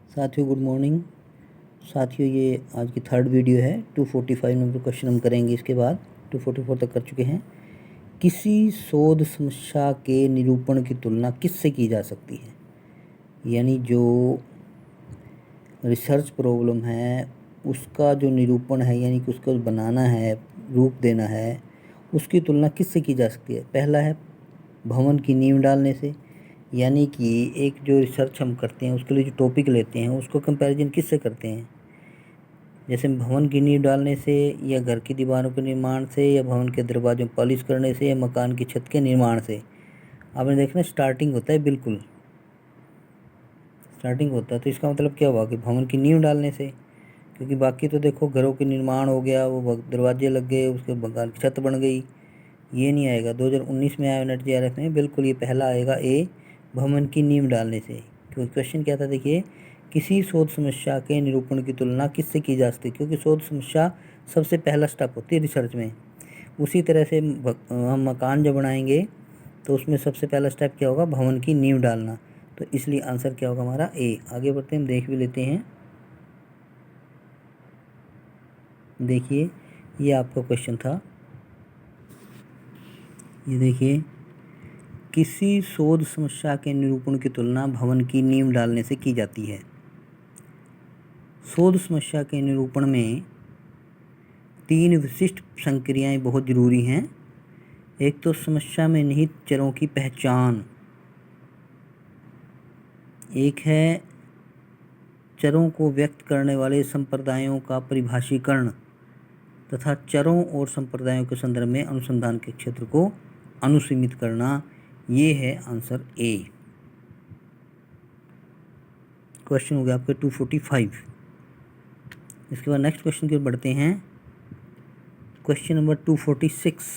साथियों good morning. साथियों ये आज की थर्ड वीडियो है। 245 नंबर क्वेश्चन हम करेंगे, इसके बाद 244 तक कर चुके हैं। किसी शोध समस्या के निरूपण की तुलना किससे की जा सकती है? यानी जो रिसर्च प्रॉब्लम है उसका जो निरूपण है, यानी कि उसको बनाना है, रूप देना है, उसकी तुलना किससे की जा सकती है? पहला है भवन की नींव डालने से, यानी कि एक जो रिसर्च हम करते हैं उसके लिए जो टॉपिक लेते हैं उसको कंपैरिजन किससे करते हैं? जैसे भवन की नींव डालने से, या घर की दीवारों के निर्माण से, या भवन के दरवाजों पॉलिश करने से, या मकान की छत के निर्माण से। आपने देखना स्टार्टिंग होता है, बिल्कुल स्टार्टिंग होता है, तो इसका मतलब क्या हुआ कि भवन की नींव डालने से। क्योंकि बाकी तो देखो घरों के निर्माण हो गया, वो दरवाजे लग गए, उसके मकान की छत बन गई, ये नहीं आएगा। 2019 में आया NET-JRF में, बिल्कुल ये पहला आएगा ए, भवन की नींव डालने से। क्योंकि क्वेश्चन क्या था देखिए, किसी शोध समस्या के निरूपण की तुलना किससे की जा सकती है? क्योंकि शोध समस्या सबसे पहला स्टेप होती है रिसर्च में। उसी तरह से हम मकान जब बनाएंगे तो उसमें सबसे पहला स्टेप क्या होगा? भवन की नींव डालना। तो इसलिए आंसर क्या होगा हमारा? ए। आगे बढ़ते हैं, हम देख भी लेते हैं। देखिए ये आपका क्वेश्चन था, ये देखिए, किसी शोध समस्या के निरूपण की तुलना भवन की नींव डालने से की जाती है। शोध समस्या के निरूपण में 3 विशिष्ट संक्रियाएं बहुत जरूरी हैं। एक तो समस्या में निहित चरों की पहचान, एक है चरों को व्यक्त करने वाले संप्रदायों का परिभाषीकरण, तथा चरों और संप्रदायों के संदर्भ में अनुसंधान के क्षेत्र को अनुसीमित करना। ये है आंसर ए। क्वेश्चन हो गया आपके 245। इसके बाद नेक्स्ट क्वेश्चन की ओर बढ़ते हैं। Question number 246।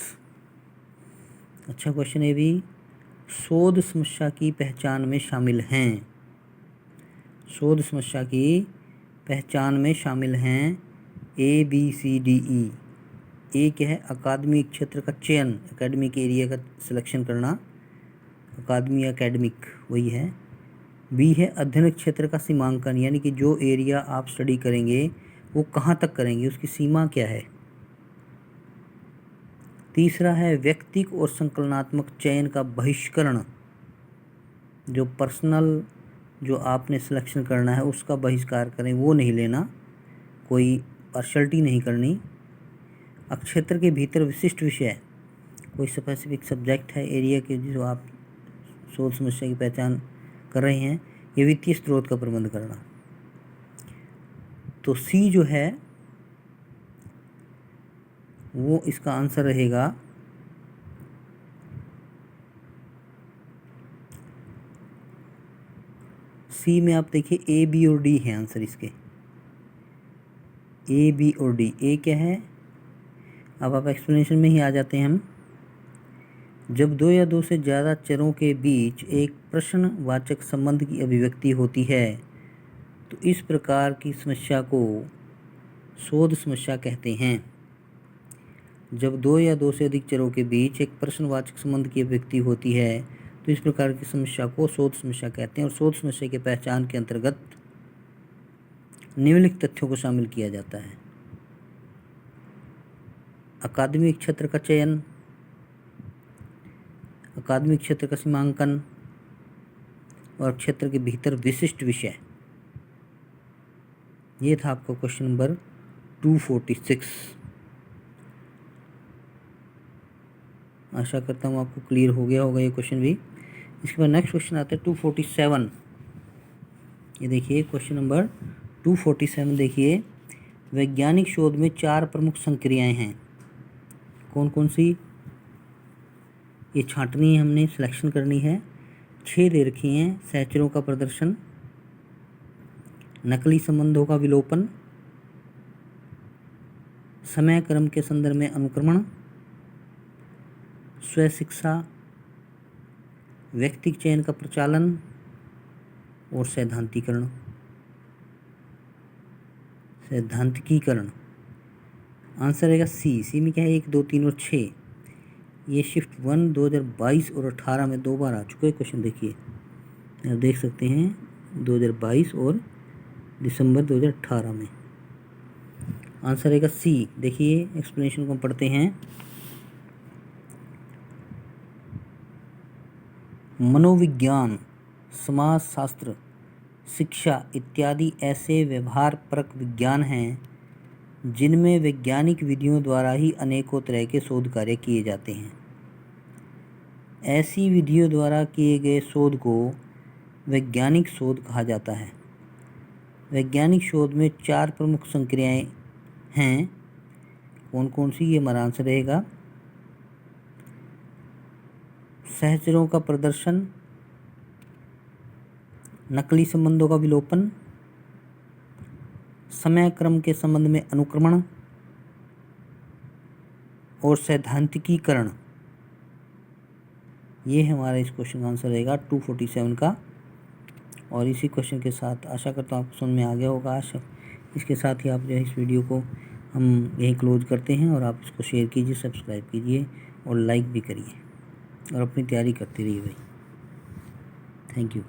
अच्छा क्वेश्चन है भी। शोध समस्या की पहचान में शामिल हैं, शोध समस्या की पहचान में शामिल हैं A B C D E. ए क्या है? अकादमिक क्षेत्र का चयन, एकेडमिक एरिया का सिलेक्शन करना, अकादमी एकेडमिक वही है। बी है अध्ययन क्षेत्र का सीमांकन, यानी कि जो एरिया आप स्टडी करेंगे वो कहाँ तक करेंगे, उसकी सीमा क्या है। तीसरा है व्यक्तिक और संकलनात्मक चयन का बहिष्करण, जो पर्सनल जो आपने सिलेक्शन करना है उसका बहिष्कार करें, वो नहीं लेना, कोई पार्शलिटी नहीं करनी। क्षेत्र के भीतर विशिष्ट विषय, कोई स्पेसिफिक सब्जेक्ट है एरिया के जो आप शोध समस्या की पहचान कर रहे हैं। ये वित्तीय स्रोत का प्रबंध करना। तो सी जो है वो इसका आंसर रहेगा सी में। आप देखिए ए बी और डी है आंसर इसके, ए बी और डी। ए क्या है? अब आप एक्सप्लेनेशन में ही आ जाते हैं हम। जब दो या दो से ज़्यादा चरों के बीच एक प्रश्नवाचक संबंध की अभिव्यक्ति होती है तो इस प्रकार की समस्या को शोध समस्या कहते हैं। जब दो या दो से अधिक चरों के बीच एक प्रश्नवाचक संबंध की अभिव्यक्ति होती है तो इस प्रकार की समस्या को शोध समस्या कहते हैं। और शोध समस्या की पहचान के अंतर्गत निम्नलिखित तथ्यों को शामिल किया जाता है: अकादमिक क्षेत्र का चयन, अकादमिक क्षेत्र का सीमांकन, और क्षेत्र के भीतर विशिष्ट विषय। ये था आपका क्वेश्चन नंबर 246। आशा करता हूँ आपको क्लियर हो गया होगा ये क्वेश्चन भी। इसके बाद नेक्स्ट क्वेश्चन आता है 247। ये देखिए क्वेश्चन नंबर 247। देखिए, वैज्ञानिक शोध में 4 प्रमुख संक्रियाएं हैं। कौन कौन सी? ये छांटनी है, हमने सिलेक्शन करनी है। 6 दे रखी हैं: सहचरों का प्रदर्शन, नकली संबंधों का विलोपन, समय क्रम के संदर्भ में अनुक्रमण, स्वशिक्षा, व्यक्तिक चयन का प्रचालन, और सैद्धांतिकीकरण। सैद्धांतिकीकरण आंसर रहेगा सी। सी में क्या है? 1, 2, 3 और 6। ये शिफ्ट 1 2022 और 18 में 2 बार आ चुका है क्वेश्चन। देखिए आप देख सकते हैं 2022 और दिसंबर 2018 में। आंसर रहेगा सी। देखिए एक्सप्लेनेशन को हम पढ़ते हैं। मनोविज्ञान, समाजशास्त्र, शिक्षा इत्यादि ऐसे व्यवहारपरक विज्ञान हैं जिनमें वैज्ञानिक विधियों द्वारा ही अनेकों तरह के शोध कार्य किए जाते हैं। ऐसी विधियों द्वारा किए गए शोध को वैज्ञानिक शोध कहा जाता है। वैज्ञानिक शोध में 4 प्रमुख संक्रियाएं हैं। कौन कौन सी? ये हमारा आंसर रहेगा। सहचरों का प्रदर्शन, नकली संबंधों का विलोपन, समय क्रम के संबंध में अनुक्रमण और सैद्धांतिकीकरण। ये हमारा इस क्वेश्चन का आंसर रहेगा 247 का। और इसी क्वेश्चन के साथ आशा करता हूँ आपको समझ में आ गया होगा। इसके साथ ही आप जो है इस वीडियो को हम यहीं क्लोज करते हैं और आप इसको शेयर कीजिए, सब्सक्राइब कीजिए और लाइक भी करिए और अपनी तैयारी करते रहिए भाई। Thank you.